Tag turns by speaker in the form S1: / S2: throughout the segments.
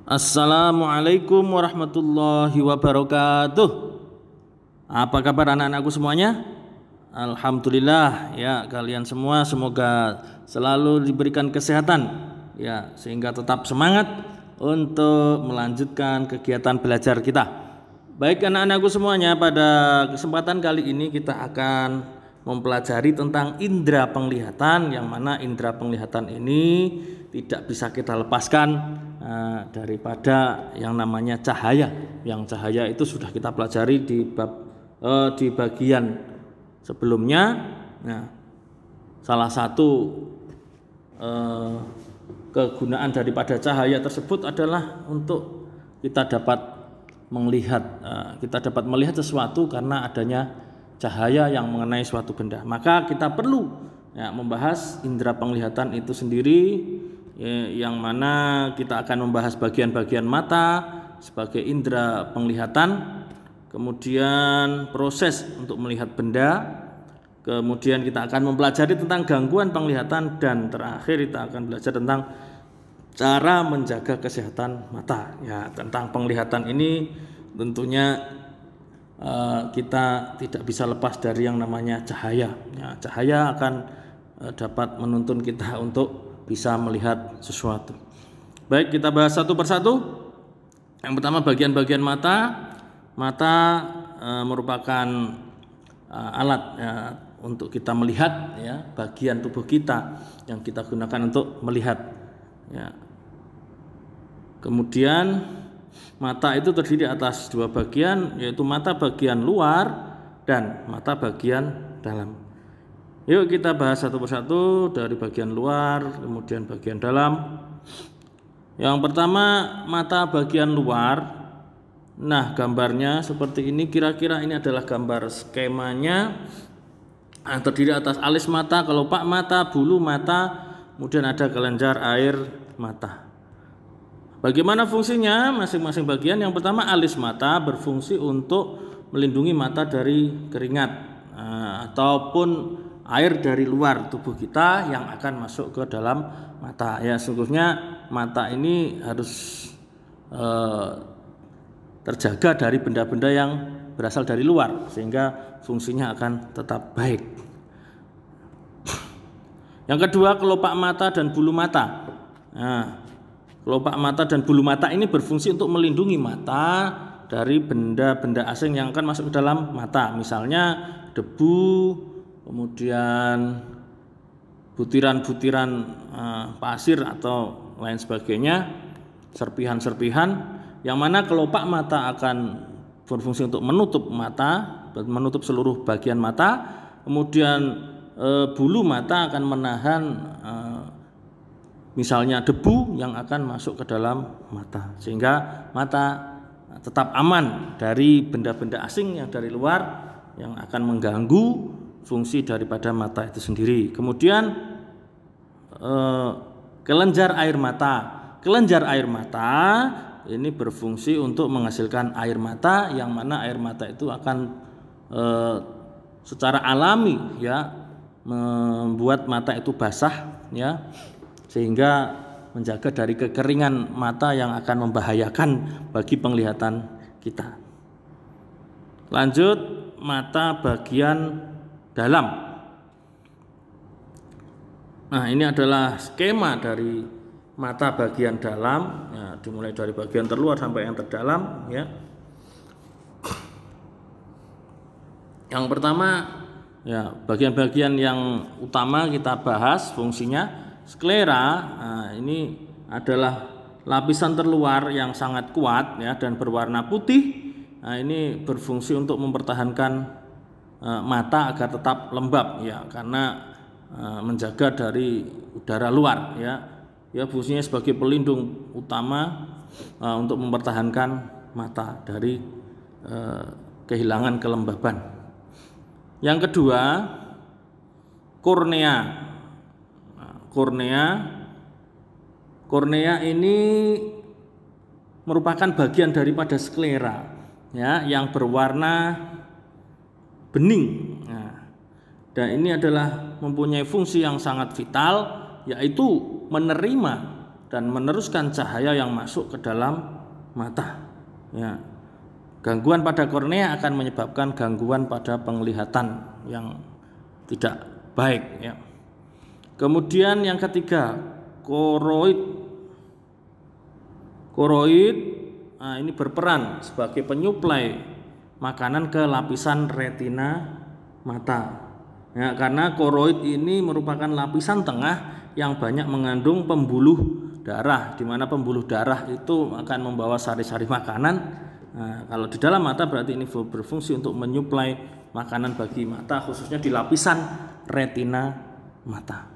S1: Assalamualaikum warahmatullahi wabarakatuh. Apa kabar anak-anakku semuanya? Alhamdulillah ya, kalian semua semoga selalu diberikan kesehatan ya, sehingga tetap semangat untuk melanjutkan kegiatan belajar kita. Baik anak-anakku semuanya, pada kesempatan kali ini kita akan mempelajari tentang indera penglihatan, yang mana indera penglihatan ini tidak bisa kita lepaskan daripada yang namanya cahaya. Yang cahaya itu sudah kita pelajari di bagian sebelumnya. Nah, salah satu kegunaan daripada cahaya tersebut adalah untuk kita dapat melihat sesuatu karena adanya cahaya yang mengenai suatu benda. Maka kita perlu membahas indera penglihatan itu sendiri, yang mana kita akan membahas bagian-bagian mata sebagai indera penglihatan, kemudian proses untuk melihat benda, kemudian kita akan mempelajari tentang gangguan penglihatan, dan terakhir kita akan belajar tentang cara menjaga kesehatan mata. Ya, tentang penglihatan ini tentunya kita tidak bisa lepas dari yang namanya cahaya. Ya, cahaya akan dapat menuntun kita untuk bisa melihat sesuatu. Baik, kita bahas satu persatu. Yang pertama, bagian-bagian mata. Mata merupakan alat untuk kita melihat ya, bagian tubuh kita yang kita gunakan untuk melihat ya. Kemudian mata itu terdiri atas dua bagian, yaitu mata bagian luar dan mata bagian dalam. Yuk kita bahas satu persatu, dari bagian luar kemudian bagian dalam. Yang pertama, mata bagian luar. Nah, gambarnya seperti ini, kira-kira ini adalah gambar skemanya. Terdiri atas alis mata, kelopak mata, bulu mata, kemudian ada kelenjar air mata. Bagaimana fungsinya masing-masing bagian? Yang pertama, alis mata berfungsi untuk melindungi mata dari keringat ataupun air dari luar tubuh kita yang akan masuk ke dalam mata. Ya, sesungguhnya mata ini harus terjaga dari benda-benda yang berasal dari luar, sehingga fungsinya akan tetap baik. Yang kedua, kelopak mata dan bulu mata. Nah, kelopak mata dan bulu mata ini berfungsi untuk melindungi mata dari benda-benda asing yang akan masuk ke dalam mata, misalnya debu, kemudian butiran-butiran pasir atau lain sebagainya, serpihan-serpihan, yang mana kelopak mata akan berfungsi untuk menutup mata, menutup seluruh bagian mata, kemudian bulu mata akan menahan misalnya debu yang akan masuk ke dalam mata, sehingga mata tetap aman dari benda-benda asing yang dari luar yang akan mengganggu fungsi daripada mata itu sendiri. Kemudian kelenjar air mata. Kelenjar air mata ini berfungsi untuk menghasilkan air mata, yang mana air mata itu akan secara alami ya membuat mata itu basah ya, sehingga menjaga dari kekeringan mata yang akan membahayakan bagi penglihatan kita. Lanjut, mata bagian dalam. Nah, ini adalah skema dari mata bagian dalam ya, dimulai dari bagian terluar sampai yang terdalam ya. Yang pertama ya, bagian-bagian yang utama kita bahas fungsinya. Sklera, nah, ini adalah lapisan terluar yang sangat kuat ya dan berwarna putih. Nah, ini berfungsi untuk mempertahankan mata agar tetap lembab ya, karena menjaga dari udara luar ya. Ya, fungsinya sebagai pelindung utama untuk mempertahankan mata dari kehilangan kelembaban. Yang kedua, kornea. Kornea ini merupakan bagian daripada sklera ya, yang berwarna bening. Nah, dan ini adalah mempunyai fungsi yang sangat vital, yaitu menerima dan meneruskan cahaya yang masuk ke dalam mata. Ya. Gangguan pada kornea akan menyebabkan gangguan pada penglihatan yang tidak baik. Ya. Kemudian yang ketiga, koroid. Koroid ini berperan sebagai penyuplai makanan ke lapisan retina mata. Ya, karena koroid ini merupakan lapisan tengah yang banyak mengandung pembuluh darah, di mana pembuluh darah itu akan membawa sari-sari makanan. Nah, kalau di dalam mata berarti ini berfungsi untuk menyuplai makanan bagi mata, khususnya di lapisan retina mata.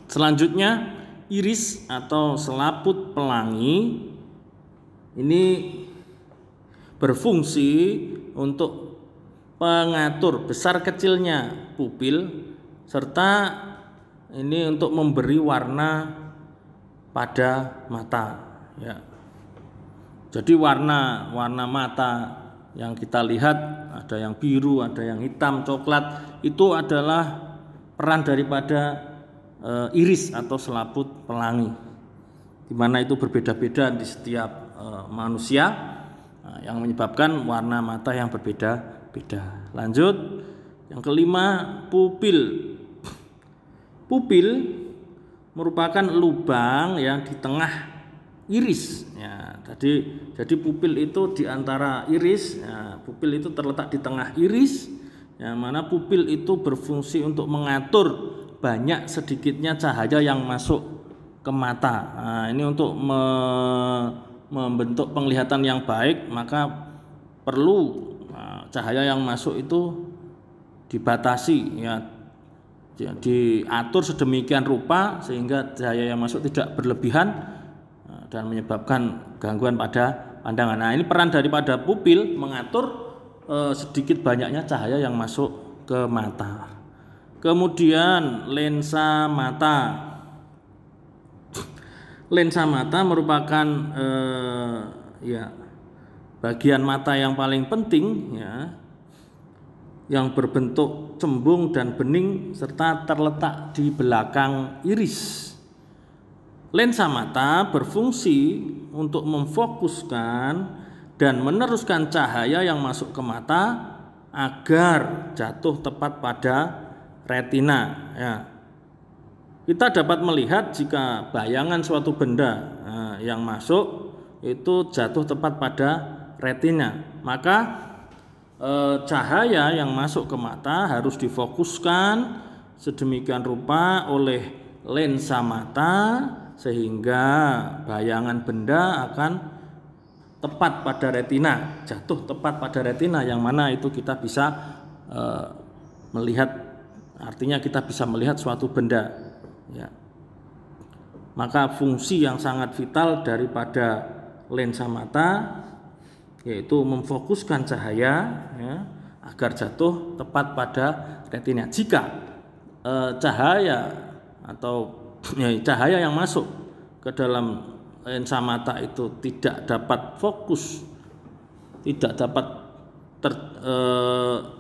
S1: Selanjutnya, iris atau selaput pelangi ini berfungsi untuk pengatur besar kecilnya pupil serta ini untuk memberi warna pada mata. Ya. Jadi warna mata yang kita lihat ada yang biru, ada yang hitam, coklat, itu adalah peran daripada iris atau selaput pelangi, di mana itu berbeda-beda di setiap manusia, yang menyebabkan warna mata yang berbeda-beda. Lanjut, yang kelima, pupil. Pupil merupakan lubang yang di tengah iris. Ya, jadi pupil itu di antara iris. Ya, pupil itu terletak di tengah iris, yang mana pupil itu berfungsi untuk mengatur banyak sedikitnya cahaya yang masuk ke mata. Nah, ini untuk membentuk penglihatan yang baik, maka perlu cahaya yang masuk itu dibatasi, ya, diatur sedemikian rupa sehingga cahaya yang masuk tidak berlebihan dan menyebabkan gangguan pada pandangan. Nah, ini peran daripada pupil mengatur sedikit banyaknya cahaya yang masuk ke mata. Kemudian lensa mata. Lensa mata merupakan bagian mata yang paling penting, ya, yang berbentuk cembung dan bening serta terletak di belakang iris. Lensa mata berfungsi untuk memfokuskan dan meneruskan cahaya yang masuk ke mata agar jatuh tepat pada retina. Ya. Kita dapat melihat jika bayangan suatu benda yang masuk itu jatuh tepat pada retina, maka cahaya yang masuk ke mata harus difokuskan sedemikian rupa oleh lensa mata sehingga bayangan benda akan tepat pada retina, jatuh tepat pada retina, yang mana itu kita bisa melihat. Artinya kita bisa melihat suatu benda, ya. Maka fungsi yang sangat vital daripada lensa mata yaitu memfokuskan cahaya, ya, agar jatuh tepat pada retina. Jika cahaya atau cahaya yang masuk ke dalam lensa mata itu tidak dapat fokus, tidak dapat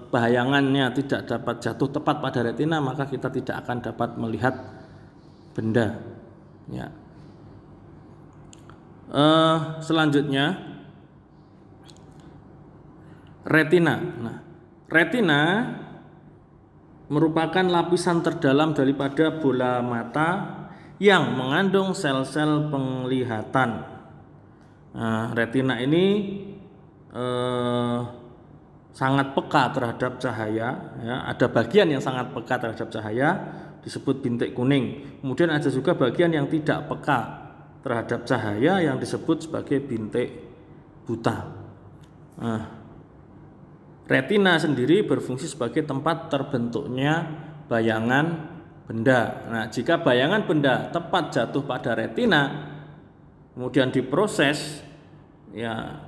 S1: bayangannya tidak dapat jatuh tepat pada retina, maka kita tidak akan dapat melihat benda. Ya. Selanjutnya retina. Nah, retina merupakan lapisan terdalam daripada bola mata yang mengandung sel-sel penglihatan. Nah, retina ini sangat peka terhadap cahaya, ya. Ada bagian yang sangat peka terhadap cahaya disebut bintik kuning. Kemudian ada juga bagian yang tidak peka terhadap cahaya yang disebut sebagai bintik buta. Nah, retina sendiri berfungsi sebagai tempat terbentuknya bayangan benda. Nah, jika bayangan benda tepat jatuh pada retina, kemudian diproses, ya,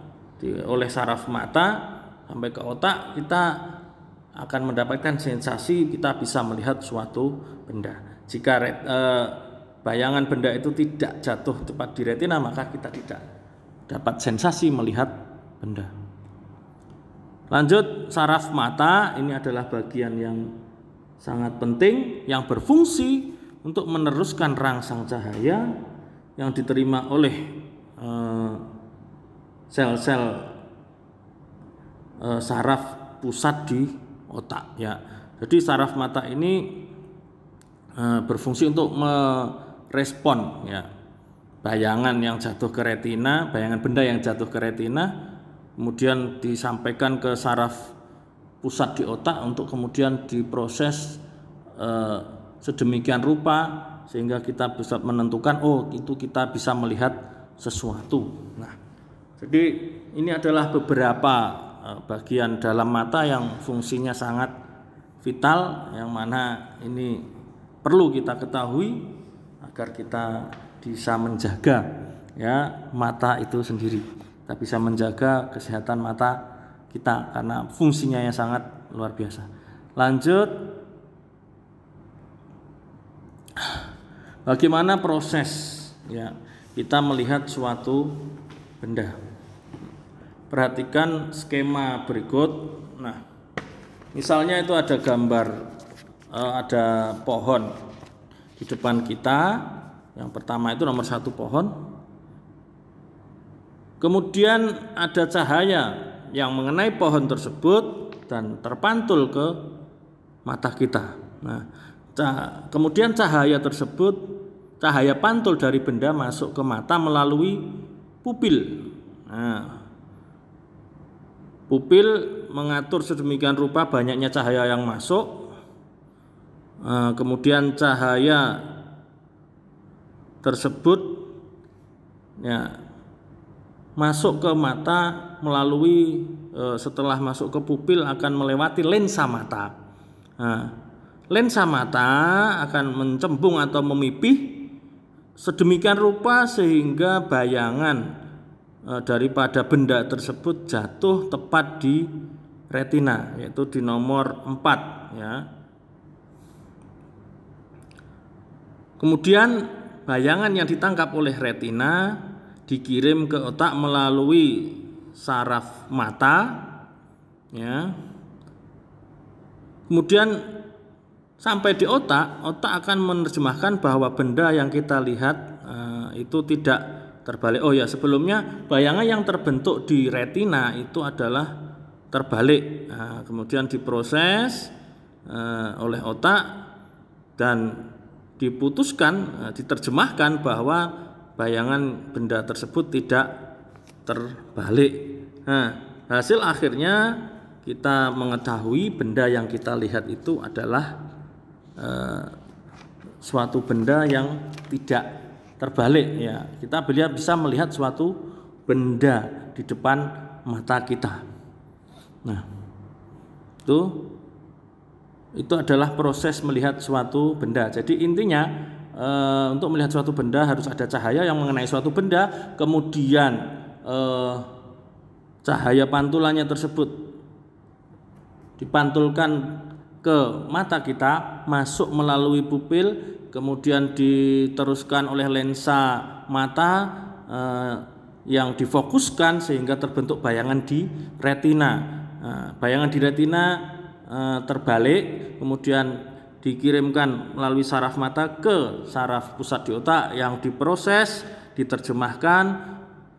S1: oleh saraf mata sampai ke otak, kita akan mendapatkan sensasi kita bisa melihat suatu benda. Jika bayangan benda itu tidak jatuh tepat di retina, maka kita tidak dapat sensasi melihat benda. Lanjut, saraf mata ini adalah bagian yang sangat penting yang berfungsi untuk meneruskan rangsang cahaya yang diterima oleh sel-sel saraf pusat di otak ya. Jadi saraf mata ini berfungsi untuk merespon ya bayangan yang jatuh ke retina, bayangan benda yang jatuh ke retina, kemudian disampaikan ke saraf pusat di otak untuk kemudian diproses sedemikian rupa sehingga kita bisa menentukan itu kita bisa melihat sesuatu. Nah, jadi ini adalah beberapa bagian dalam mata yang fungsinya sangat vital, yang mana ini perlu kita ketahui agar kita bisa menjaga ya mata itu sendiri. Kita bisa menjaga kesehatan mata kita karena fungsinya yang sangat luar biasa. Lanjut, bagaimana proses ya kita melihat suatu benda. Perhatikan skema berikut. Nah, misalnya itu ada gambar ada pohon di depan kita. Yang pertama itu nomor 1 pohon. Kemudian ada cahaya yang mengenai pohon tersebut dan terpantul ke mata kita. Nah, kemudian cahaya tersebut, cahaya pantul dari benda masuk ke mata melalui pupil. Nah, pupil mengatur sedemikian rupa banyaknya cahaya yang masuk. Kemudian cahaya tersebut ya masuk ke mata melalui setelah masuk ke pupil akan melewati lensa mata. Nah, lensa mata akan mencembung atau memipih sedemikian rupa sehingga bayangan daripada benda tersebut jatuh tepat di retina, yaitu di nomor 4 ya. Kemudian bayangan yang ditangkap oleh retina dikirim ke otak melalui saraf mata ya. Kemudian sampai di otak akan menerjemahkan bahwa benda yang kita lihat itu tidak terbalik. Oh ya, sebelumnya bayangan yang terbentuk di retina itu adalah terbalik. Nah, kemudian diproses oleh otak dan diputuskan, diterjemahkan bahwa bayangan benda tersebut tidak terbalik. Nah, hasil akhirnya kita mengetahui benda yang kita lihat itu adalah suatu benda yang tidak terbalik ya. Kita bisa melihat suatu benda di depan mata kita. Nah, itu adalah proses melihat suatu benda. Jadi intinya untuk melihat suatu benda harus ada cahaya yang mengenai suatu benda, kemudian cahaya pantulannya tersebut dipantulkan ke mata kita, masuk melalui pupil, kemudian diteruskan oleh lensa mata yang difokuskan sehingga terbentuk bayangan di retina. Bayangan di retina terbalik, kemudian dikirimkan melalui saraf mata ke saraf pusat di otak yang diproses, diterjemahkan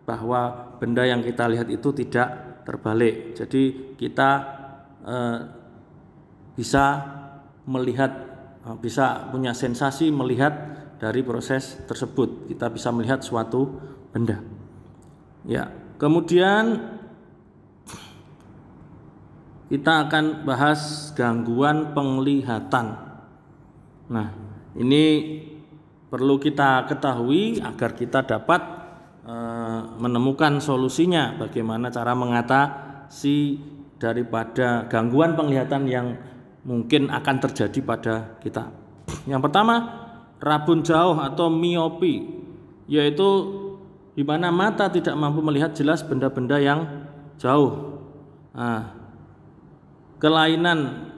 S1: bahwa benda yang kita lihat itu tidak terbalik. Jadi kita bisa melihat, bisa punya sensasi melihat dari proses tersebut. Kita bisa melihat suatu benda. Ya, kemudian kita akan bahas gangguan penglihatan. Nah, ini perlu kita ketahui agar kita dapat menemukan solusinya, bagaimana cara mengatasi daripada gangguan penglihatan yang mungkin akan terjadi pada kita. Yang pertama, rabun jauh atau miopi, yaitu di mana mata tidak mampu melihat jelas benda-benda yang jauh. Nah, kelainan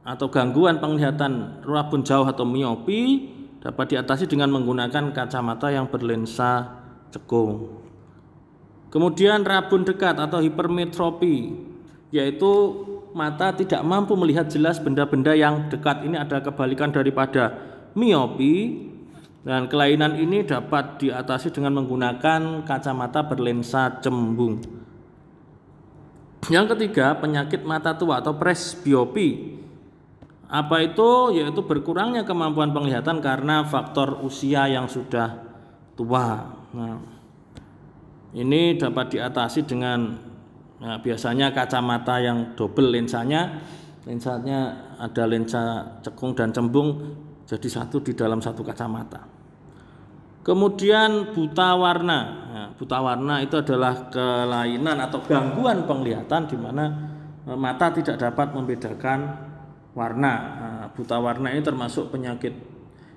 S1: atau gangguan penglihatan rabun jauh atau miopi dapat diatasi dengan menggunakan kacamata yang berlensa cekung. Kemudian rabun dekat atau hipermetropi, yaitu mata tidak mampu melihat jelas benda-benda yang dekat. Ini ada kebalikan daripada miopi, dan kelainan ini dapat diatasi dengan menggunakan kacamata berlensa cembung. Yang ketiga, penyakit mata tua atau presbiopi. Apa itu? Yaitu berkurangnya kemampuan penglihatan karena faktor usia yang sudah tua. Nah, ini dapat diatasi dengan biasanya kacamata yang double lensanya ada lensa cekung dan cembung jadi satu di dalam satu kacamata. Kemudian buta warna. Buta warna itu adalah kelainan atau gangguan penglihatan di mana mata tidak dapat membedakan warna. Buta warna ini termasuk penyakit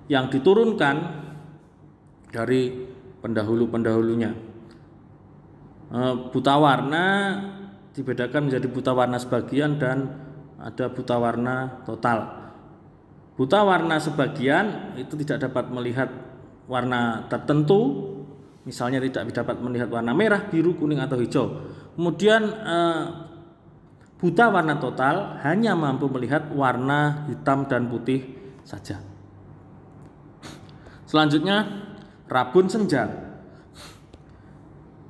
S1: yang diturunkan dari pendahulu-pendahulunya. Buta warna dibedakan menjadi buta warna sebagian dan ada buta warna total. Buta warna sebagian itu tidak dapat melihat warna tertentu, misalnya tidak dapat melihat warna merah, biru, kuning atau hijau. Kemudian buta warna total hanya mampu melihat warna hitam dan putih saja. Selanjutnya, rabun senja.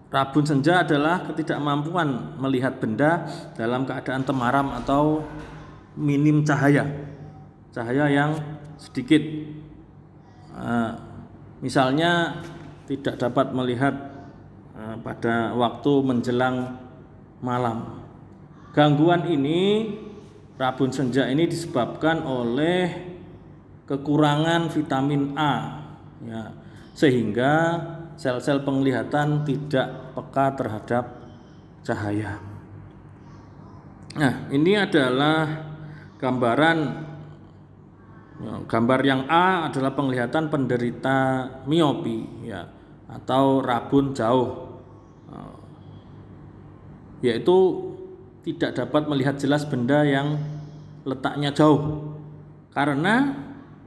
S1: Rabun senja adalah ketidakmampuan melihat benda dalam keadaan temaram atau minim cahaya yang sedikit. Misalnya tidak dapat melihat pada waktu menjelang malam. Gangguan ini, rabun senja ini disebabkan oleh kekurangan vitamin A, sehingga sel-sel penglihatan tidak peka terhadap cahaya. Nah, ini adalah gambar yang A adalah penglihatan penderita miopi atau rabun jauh, yaitu tidak dapat melihat jelas benda yang letaknya jauh karena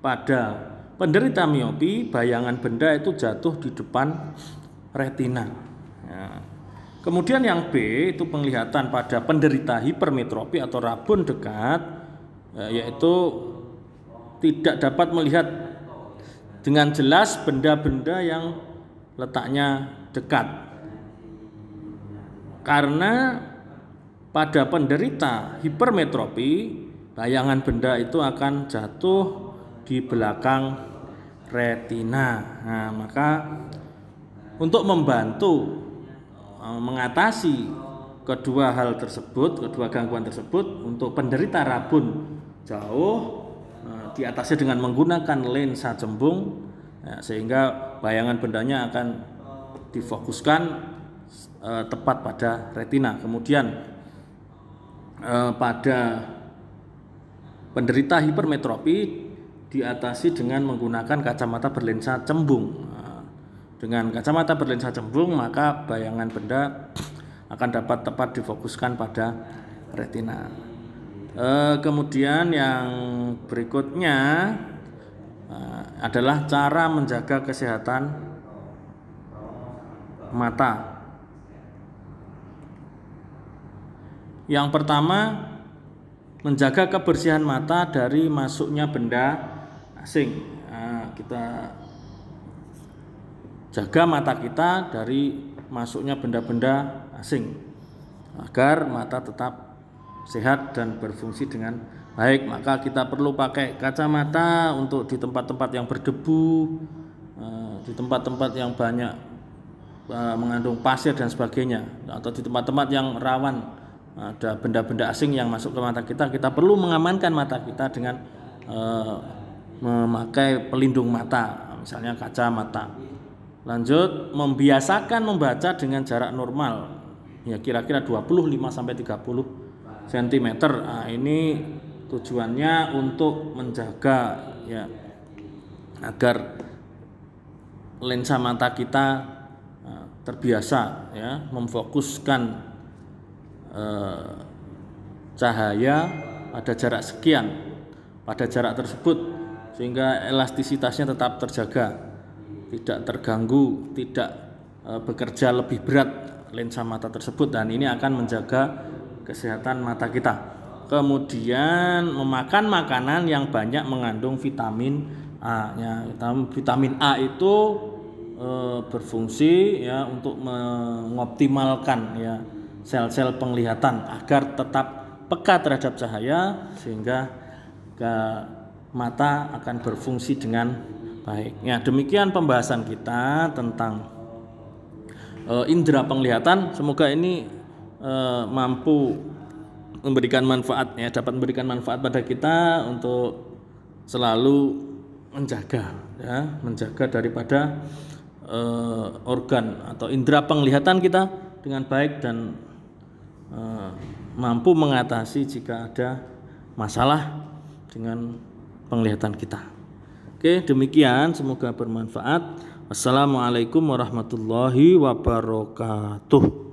S1: pada penderita miopi bayangan benda itu jatuh di depan retina. Kemudian yang B itu penglihatan pada penderita hipermetropi atau rabun dekat, yaitu tidak dapat melihat dengan jelas benda-benda yang letaknya dekat. Karena pada penderita hipermetropi, bayangan benda itu akan jatuh di belakang retina. Nah, maka untuk membantu mengatasi kedua gangguan tersebut, untuk penderita rabun jauh diatasi dengan menggunakan lensa cembung, sehingga bayangan bendanya akan difokuskan tepat pada retina. Kemudian pada penderita hipermetropi diatasi dengan menggunakan kacamata berlensa cembung. Dengan kacamata berlensa cembung maka bayangan benda akan dapat tepat difokuskan pada retina. Kemudian yang berikutnya adalah cara menjaga kesehatan mata. Yang pertama, menjaga kebersihan mata dari masuknya benda asing. Kita jaga mata kita dari masuknya benda-benda asing agar mata tetap sehat dan berfungsi dengan baik. Maka kita perlu pakai kacamata untuk di tempat-tempat yang berdebu, di tempat-tempat yang banyak mengandung pasir dan sebagainya, atau di tempat-tempat yang rawan ada benda-benda asing yang masuk ke mata kita. Kita perlu mengamankan mata kita dengan memakai pelindung mata, misalnya kacamata. Lanjut, membiasakan membaca dengan jarak normal, kira-kira 25-30 cm. Ini tujuannya untuk menjaga agar lensa mata kita terbiasa memfokuskan cahaya pada jarak sekian, pada jarak tersebut, sehingga elastisitasnya tetap terjaga, tidak terganggu, tidak bekerja lebih berat lensa mata tersebut, dan ini akan menjaga kesehatan mata kita. Kemudian memakan makanan yang banyak mengandung vitamin A-nya. Vitamin A itu berfungsi ya untuk mengoptimalkan ya sel-sel penglihatan agar tetap peka terhadap cahaya sehingga mata akan berfungsi dengan baik. Ya, demikian pembahasan kita tentang indera penglihatan. Semoga ini mampu memberikan manfaat ya, dapat memberikan manfaat pada kita untuk selalu menjaga daripada organ atau indera penglihatan kita dengan baik dan mampu mengatasi jika ada masalah dengan penglihatan kita. Oke, demikian, semoga bermanfaat. Wassalamualaikum warahmatullahi wabarakatuh.